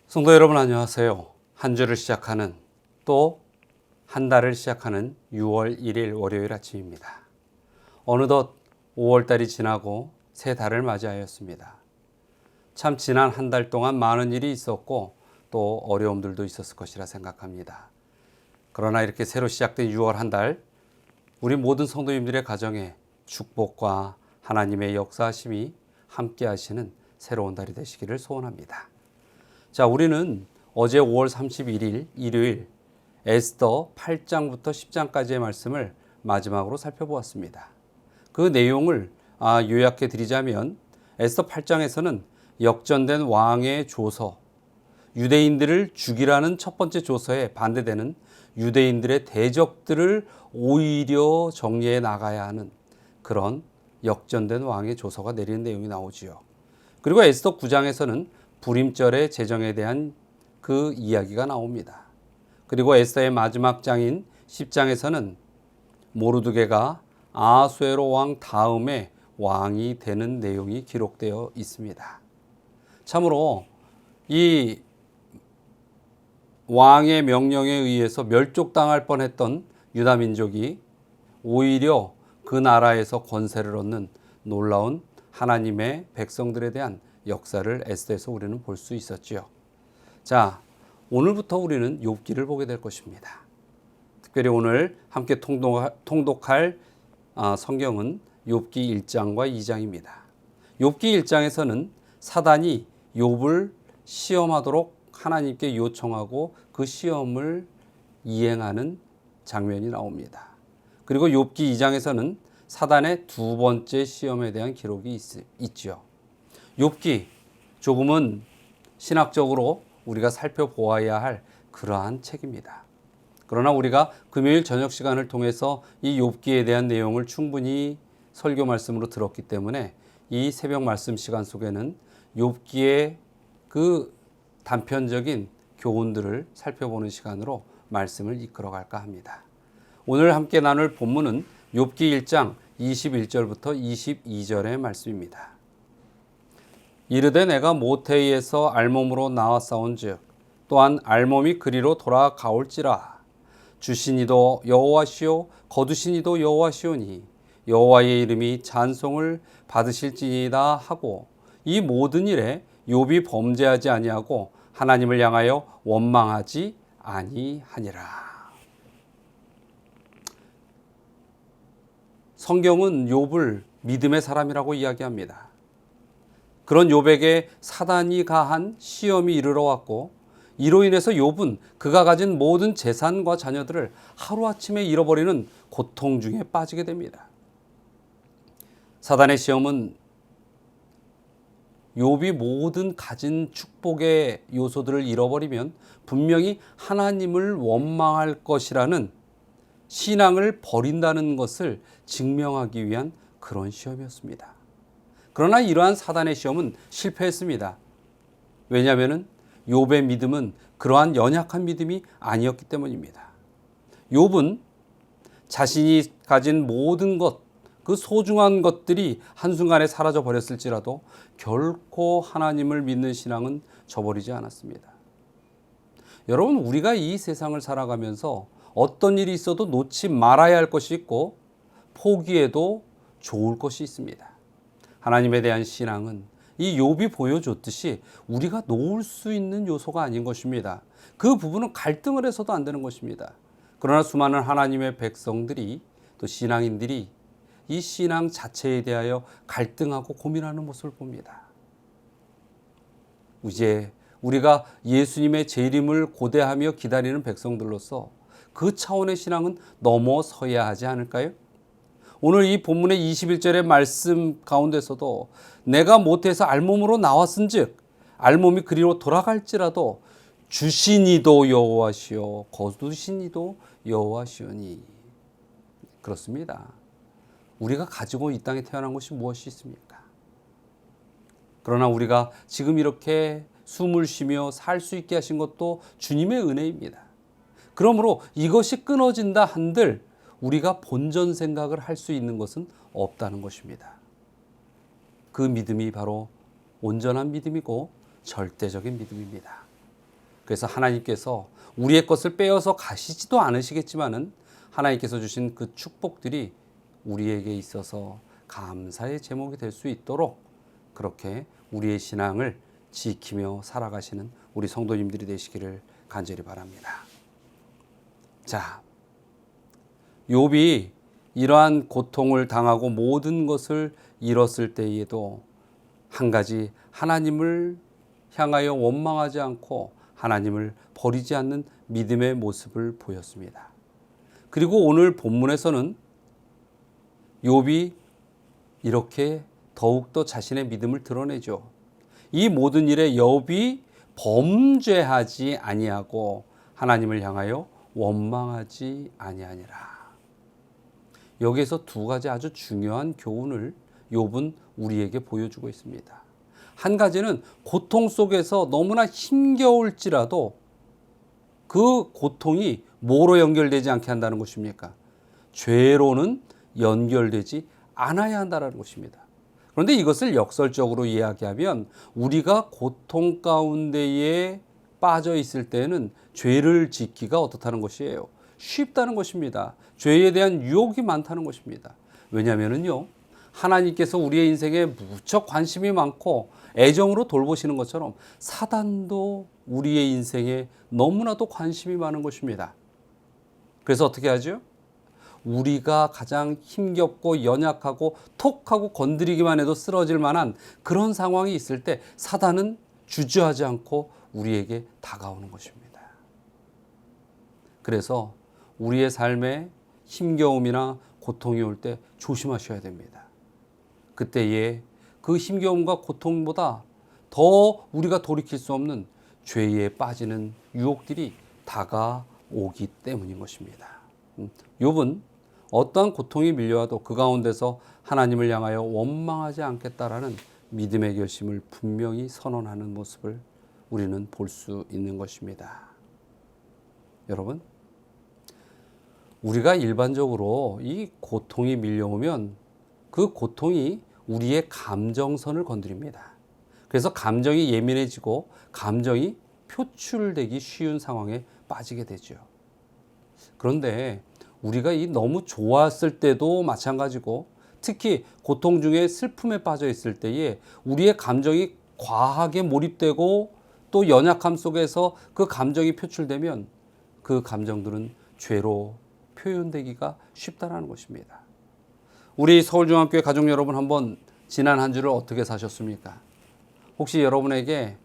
성도 여러분 안녕하세요. 한 주를 시작하는 또 한 달을 시작하는 6월 1일 월요일 아침입니다. 어느덧 5월달이 지나고 새 달을 맞이하였습니다. 참 지난 한 달 동안 많은 일이 있었고 또 어려움들도 있었을 것이라 생각합니다. 그러나 이렇게 새로 시작된 6월 한 달, 우리 모든 성도님들의 가정에 축복과 하나님의 역사하심이 함께 하시는 새로운 달이 되시기를 소원합니다. 자, 우리는 어제 5월 31일 일요일 에스더 8장부터 10장까지의 말씀을 마지막으로 살펴보았습니다. 그 내용을 요약해 드리자면 에스더 8장에서는 역전된 왕의 조서, 유대인들을 죽이라는 첫 번째 조서에 반대되는 유대인들의 대적들을 오히려 정리해 나가야 하는 그런 역전된 왕의 조서가 내리는 내용이 나오지요. 그리고 에스더 9장에서는 불임절의 제정에 대한 그 이야기가 나옵니다. 그리고 에스더의 마지막 장인 10장에서는 모르드게가 아하수에로 왕 다음에 왕이 되는 내용이 기록되어 있습니다. 참으로 이 왕의 명령에 의해서 멸족당할 뻔했던 유다 민족이 오히려 그 나라에서 권세를 얻는 놀라운 하나님의 백성들에 대한 역사를 에스더에서 우리는 볼 수 있었지요. 자, 오늘부터 우리는 욥기를 보게 될 것입니다. 특별히 오늘 함께 통독할 성경은 욥기 1장과 2장입니다. 욥기 1장에서는 사단이 욥을 시험하도록 하나님께 요청하고 그 시험을 이행하는 장면이 나옵니다. 그리고 욥기 2장에서는 사단의 두 번째 시험에 대한 기록이 있죠. 욥기 조금은 신학적으로 우리가 살펴보아야 할 그러한 책입니다. 그러나 우리가 금요일 저녁 시간을 통해서 이 욥기에 대한 내용을 충분히 설교 말씀으로 들었기 때문에 이 새벽 말씀 시간 속에는 욥기의 그 단편적인 교훈들을 살펴보는 시간으로 말씀을 이끌어갈까 합니다. 오늘 함께 나눌 본문은 욥기 1장 21절부터 22절의 말씀입니다. 이르되 내가 모태에서 알몸으로 나왔사온즉 또한 알몸이 그리로 돌아가올지라. 주신 이도 여호와시요 거두신 이도 여호와시오니 여호와의 이름이 찬송을 받으실지니이다 하고 이 모든 일에 욥이 범죄하지 아니하고 하나님을 향하여 원망하지 아니하니라. 성경은 욥을 믿음의 사람이라고 이야기합니다. 그런 욥에게 사단이 가한 시험이 이르러 왔고 이로 인해서 욥은 그가 가진 모든 재산과 자녀들을 하루아침에 잃어버리는 고통 중에 빠지게 됩니다. 사단의 시험은 욥이 모든 가진 축복의 요소들을 잃어버리면 분명히 하나님을 원망할 것이라는 신앙을 버린다는 것을 증명하기 위한 그런 시험이었습니다. 그러나 이러한 사단의 시험은 실패했습니다. 왜냐하면 욥의 믿음은 그러한 연약한 믿음이 아니었기 때문입니다. 욥은 자신이 가진 모든 것, 그 소중한 것들이 한순간에 사라져 버렸을지라도 결코 하나님을 믿는 신앙은 저버리지 않았습니다. 여러분, 우리가 이 세상을 살아가면서 어떤 일이 있어도 놓지 말아야 할 것이 있고 포기해도 좋을 것이 있습니다. 하나님에 대한 신앙은 이 욥이 보여줬듯이 우리가 놓을 수 있는 요소가 아닌 것입니다. 그 부분은 갈등을 해서도 안 되는 것입니다. 그러나 수많은 하나님의 백성들이 또 신앙인들이 이 신앙 자체에 대하여 갈등하고 고민하는 모습을 봅니다. 이제 우리가 예수님의 재림을 고대하며 기다리는 백성들로서 그 차원의 신앙은 넘어서야 하지 않을까요? 오늘 이 본문의 21절의 말씀 가운데서도 내가 모태에서 알몸으로 나왔은즉 알몸이 그리로 돌아갈지라도 주신 이도 여호와시오 거두신 이도 여호와시오니. 그렇습니다. 우리가 가지고 이 땅에 태어난 것이 무엇이 있습니까? 그러나 우리가 지금 이렇게 숨을 쉬며 살 수 있게 하신 것도 주님의 은혜입니다. 그러므로 이것이 끊어진다 한들 우리가 본전 생각을 할 수 있는 것은 없다는 것입니다. 그 믿음이 바로 온전한 믿음이고 절대적인 믿음입니다. 그래서 하나님께서 우리의 것을 빼어서 가시지도 않으시겠지만은 하나님께서 주신 그 축복들이 우리에게 있어서 감사의 제목이 될 수 있도록 그렇게 우리의 신앙을 지키며 살아가시는 우리 성도님들이 되시기를 간절히 바랍니다. 자, 욥이 이러한 고통을 당하고 모든 것을 잃었을 때에도 한 가지 하나님을 향하여 원망하지 않고 하나님을 버리지 않는 믿음의 모습을 보였습니다. 그리고 오늘 본문에서는 욥이 이렇게 더욱더 자신의 믿음을 드러내죠. 이 모든 일에 욥이 범죄하지 아니하고 하나님을 향하여 원망하지 아니하니라. 여기에서 두 가지 아주 중요한 교훈을 욥은 우리에게 보여주고 있습니다. 한 가지는 고통 속에서 너무나 힘겨울지라도 그 고통이 뭐로 연결되지 않게 한다는 것입니까? 죄로는 연결되지 않아야 한다는 것입니다. 그런데 이것을 역설적으로 이야기하면 우리가 고통 가운데에 빠져 있을 때는 죄를 짓기가 어떻다는 것이에요? 쉽다는 것입니다. 죄에 대한 유혹이 많다는 것입니다. 왜냐하면요, 하나님께서 우리의 인생에 무척 관심이 많고 애정으로 돌보시는 것처럼 사단도 우리의 인생에 너무나도 관심이 많은 것입니다. 그래서 어떻게 하죠? 우리가 가장 힘겹고 연약하고 톡하고 건드리기만 해도 쓰러질 만한 그런 상황이 있을 때 사단은 주저하지 않고 우리에게 다가오는 것입니다. 그래서 우리의 삶에 힘겨움이나 고통이 올 때 조심하셔야 됩니다. 그때에 그 힘겨움과 고통보다 더 우리가 돌이킬 수 없는 죄에 빠지는 유혹들이 다가오기 때문인 것입니다. 욥은 어떠한 고통이 밀려와도 그 가운데서 하나님을 향하여 원망하지 않겠다라는 믿음의 결심을 분명히 선언하는 모습을 우리는 볼 수 있는 것입니다. 여러분, 우리가 일반적으로 이 고통이 밀려오면 그 고통이 우리의 감정선을 건드립니다. 그래서 감정이 예민해지고 감정이 표출되기 쉬운 상황에 빠지게 되죠. 그런데 우리가 이 너무 좋았을 때도 마찬가지고 특히 고통 중에 슬픔에 빠져 있을 때에 우리의 감정이 과하게 몰입되고 또 연약함 속에서 그 감정이 표출되면 그 감정들은 죄로 표현되기가 쉽다는 것입니다. 우리 서울중앙교회 가족 여러분, 한번 지난 한 주를 어떻게 사셨습니까? 혹시 여러분에게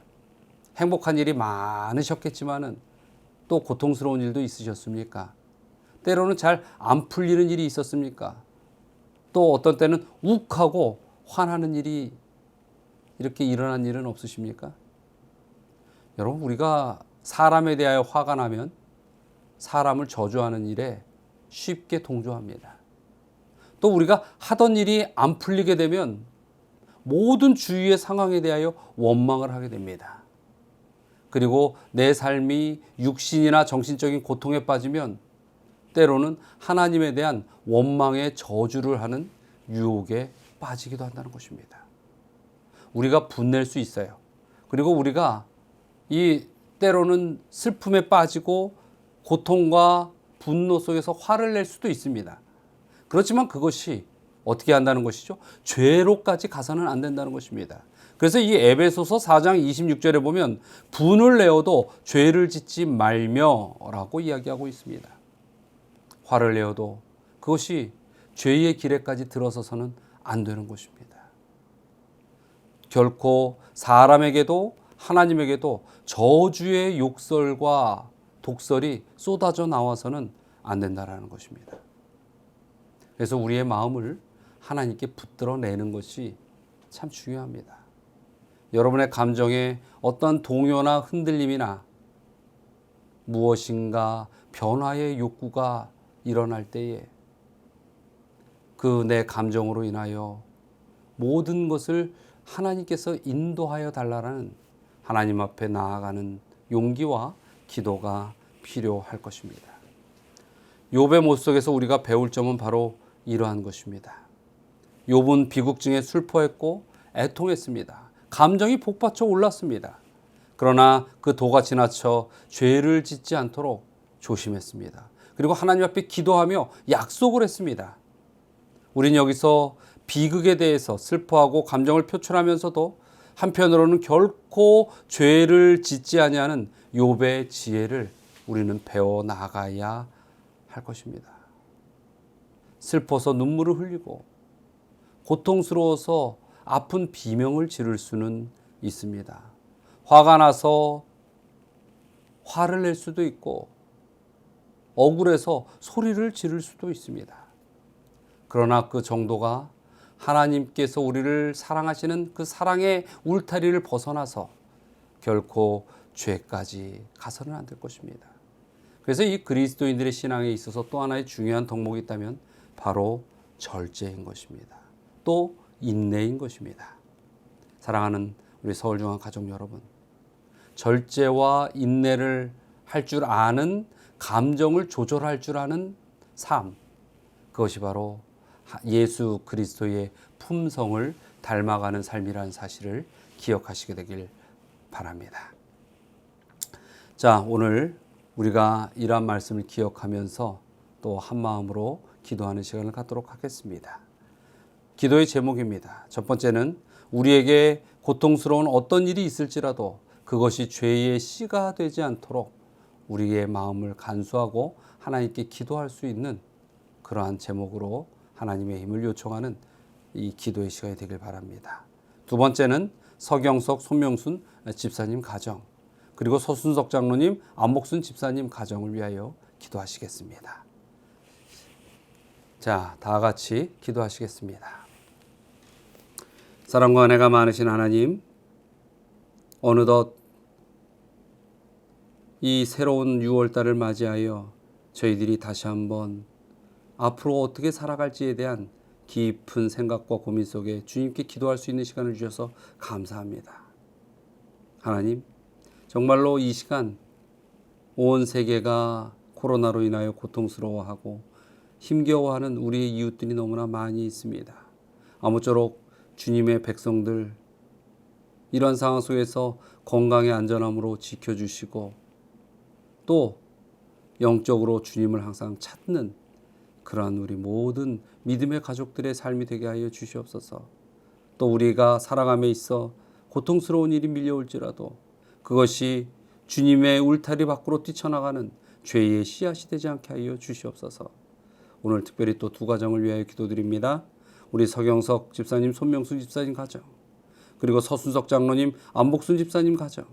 행복한 일이 많으셨겠지만은 또 고통스러운 일도 있으셨습니까? 때로는 잘 안 풀리는 일이 있었습니까? 또 어떤 때는 욱하고 화나는 일이 이렇게 일어난 일은 없으십니까? 여러분, 우리가 사람에 대하여 화가 나면 사람을 저주하는 일에 쉽게 동조합니다. 또 우리가 하던 일이 안 풀리게 되면 모든 주위의 상황에 대하여 원망을 하게 됩니다. 그리고 내 삶이 육신이나 정신적인 고통에 빠지면 때로는 하나님에 대한 원망의 저주를 하는 유혹에 빠지기도 한다는 것입니다. 우리가 분낼 수 있어요. 그리고 우리가 이 때로는 슬픔에 빠지고 고통과 분노 속에서 화를 낼 수도 있습니다. 그렇지만 그것이 어떻게 한다는 것이죠? 죄로까지 가서는 안 된다는 것입니다. 그래서 이 에베소서 4장 26절에 보면 분을 내어도 죄를 짓지 말며 라고 이야기하고 있습니다. 화를 내어도 그것이 죄의 길에까지 들어서서는 안 되는 것입니다. 결코 사람에게도 하나님에게도 저주의 욕설과 독설이 쏟아져 나와서는 안 된다는 것입니다. 그래서 우리의 마음을 하나님께 붙들어 내는 것이 참 중요합니다. 여러분의 감정에 어떤 동요나 흔들림이나 무엇인가 변화의 욕구가 일어날 때에 그 내 감정으로 인하여 모든 것을 하나님께서 인도하여 달라는 하나님 앞에 나아가는 용기와 기도가 필요할 것입니다. 욥의 모습 속에서 우리가 배울 점은 바로 이러한 것입니다. 욥은 비극증에 슬퍼했고 애통했습니다. 감정이 복받쳐 올랐습니다. 그러나 그 도가 지나쳐 죄를 짓지 않도록 조심했습니다. 그리고 하나님 앞에 기도하며 약속을 했습니다. 우린 여기서 비극에 대해서 슬퍼하고 감정을 표출하면서도 한편으로는 결코 죄를 짓지 아니하는 욥의 지혜를 우리는 배워 나가야 할 것입니다. 슬퍼서 눈물을 흘리고 고통스러워서 아픈 비명을 지를 수는 있습니다. 화가 나서 화를 낼 수도 있고 억울해서 소리를 지를 수도 있습니다. 그러나 그 정도가 하나님께서 우리를 사랑하시는 그 사랑의 울타리를 벗어나서 결코 죄까지 가서는 안 될 것입니다. 그래서 이 그리스도인들의 신앙에 있어서 또 하나의 중요한 덕목이 있다면 바로 절제인 것입니다. 또 인내인 것입니다. 사랑하는 우리 서울중앙 가족 여러분, 절제와 인내를 할 줄 아는, 감정을 조절할 줄 아는 삶, 그것이 바로 예수 그리스도의 품성을 닮아가는 삶이라는 사실을 기억하시게 되길 바랍니다. 자, 오늘 우리가 이러한 말씀을 기억하면서 또 한마음으로 기도하는 시간을 갖도록 하겠습니다. 기도의 제목입니다. 첫 번째는 우리에게 고통스러운 어떤 일이 있을지라도 그것이 죄의 씨가 되지 않도록 우리의 마음을 간수하고 하나님께 기도할 수 있는 그러한 제목으로 하나님의 힘을 요청하는 이 기도의 시간이 되길 바랍니다. 두 번째는 서경석, 손명순 집사님 가정, 그리고 서순석 장로님, 안목순 집사님 가정을 위하여 기도하시겠습니다. 자, 다 같이 기도하시겠습니다. 사랑과 은혜가 많으신 하나님, 어느덧 이 새로운 6월달을 맞이하여 저희들이 다시 한번 앞으로 어떻게 살아갈지에 대한 깊은 생각과 고민 속에 주님께 기도할 수 있는 시간을 주셔서 감사합니다. 하나님, 정말로 이 시간 온 세계가 코로나로 인하여 고통스러워하고 힘겨워하는 우리의 이웃들이 너무나 많이 있습니다. 아무쪼록 주님의 백성들 이런 상황 속에서 건강의 안전함으로 지켜주시고 또 영적으로 주님을 항상 찾는 그러한 우리 모든 믿음의 가족들의 삶이 되게 하여 주시옵소서. 또 우리가 살아감에 있어 고통스러운 일이 밀려올지라도 그것이 주님의 울타리 밖으로 뛰쳐나가는 죄의 씨앗이 되지 않게 하여 주시옵소서. 오늘 특별히 또 두 가정을 위하여 기도드립니다. 우리 서경석 집사님, 손명수 집사님 가정, 그리고 서순석 장로님, 안복순 집사님 가정,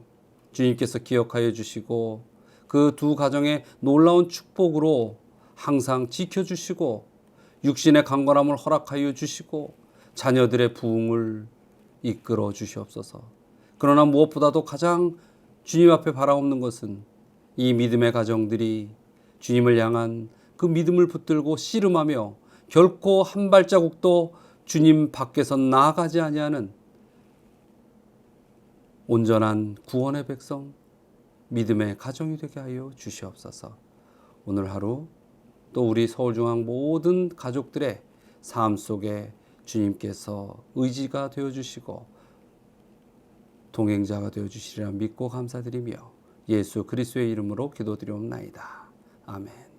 주님께서 기억하여 주시고 그 두 가정의 놀라운 축복으로 항상 지켜주시고 육신의 강건함을 허락하여 주시고 자녀들의 부흥을 이끌어 주시옵소서. 그러나 무엇보다도 가장 주님 앞에 바라옵는 것은 이 믿음의 가정들이 주님을 향한 그 믿음을 붙들고 씨름하며 결코 한 발자국도 주님 밖에서 나아가지 아니하는 온전한 구원의 백성, 믿음의 가정이 되게 하여 주시옵소서. 오늘 하루 또 우리 서울중앙 모든 가족들의 삶 속에 주님께서 의지가 되어주시고 동행자가 되어주시리라 믿고 감사드리며 예수 그리스도의 이름으로 기도드리옵나이다. 아멘.